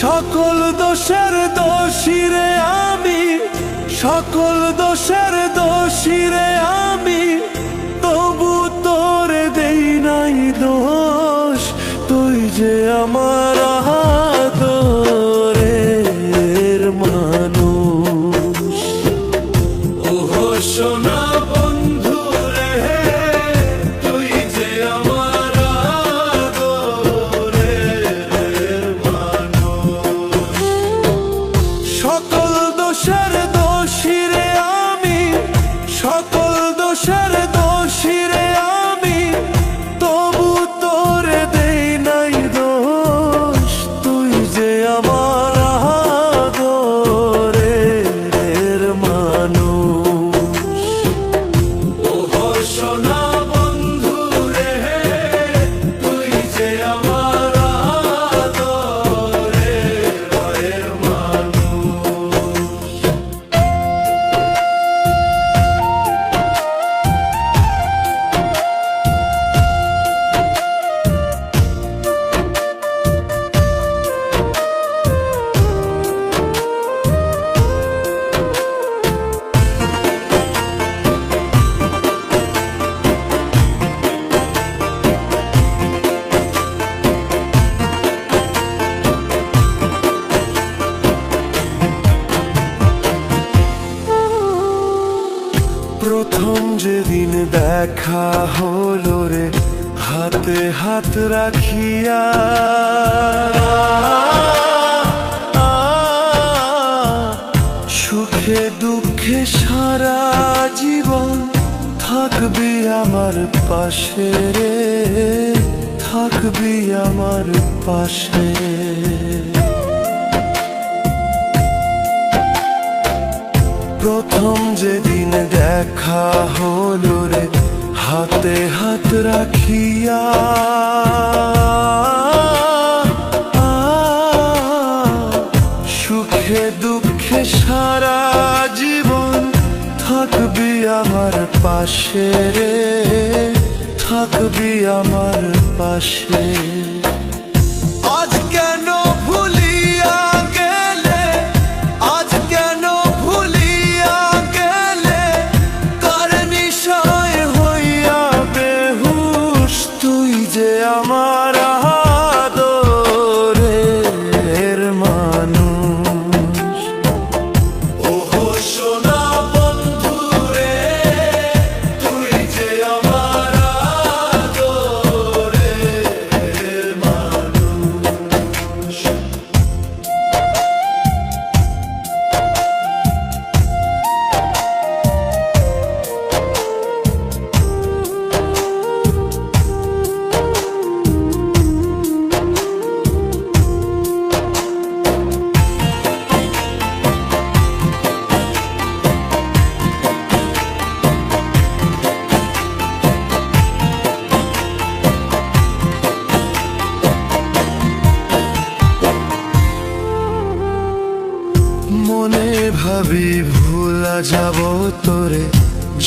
সকল দোষের দোষী রে আমি, সকল দোষের দোষী রে আমি, তবু তোরে দেই নাই দোষ। তুই যে আমার আদরের মানুষ। ওহো সোনা বন্ধু রে, তুই যে আমার আদরের মানুষ। সকল দোষের দোষী রে আমি, সকল দোষের দোষী রে আমি, তবু তোরে দেই নাই দোষ। তুই যে আমার আদরের মানুষ। ওহো সোনা বন্ধু রে, তুই যে আমার আদরের মানুষ। প্রথম যেদিন দেখা হলো রে, হাতে হাত রাখিয়া, সুখে দুঃখে সারা জীবন থাকবি আমার পাশে রে, থাকবি আমার পাশে। প্রথম যেদিন দেখা হলো রে, হাতে হাত রাখিয়া, সুখে দুঃখে সারা জীবন থাকবি আমার পাশে রে, থাকবি আমার পাশে। আজ কেন ভুলিয়া গেলে, আজ কেন ভুলিয়া গেলে, কার নিশায় হইয়া বেহুশ। তুই যে আমার আদরের মানুষ। ওহো সোনা বন্ধু রে, তুই যে আমার আদরের মানুষ। মনে ভাবি ভুলা যাব তোরে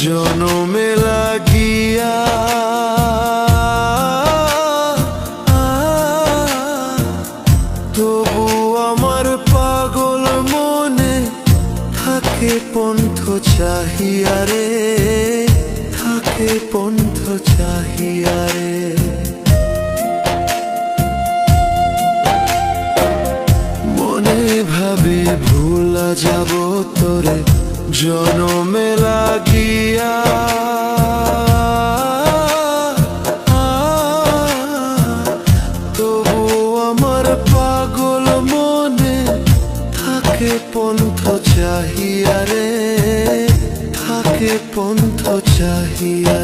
জনমে লাগিয়া, তবু আমার পাগল মনে থাকে পন্থ চাহিয়া রে, থাকে পন্থ চাহিয়া রে। ভাবে ভুলা যাব তোরে জনমে লাগিয়া, তবু আমার পাগল মনে থাকে পন্থ চাহিয়া রে, থাকে পন্থ চাহিয়া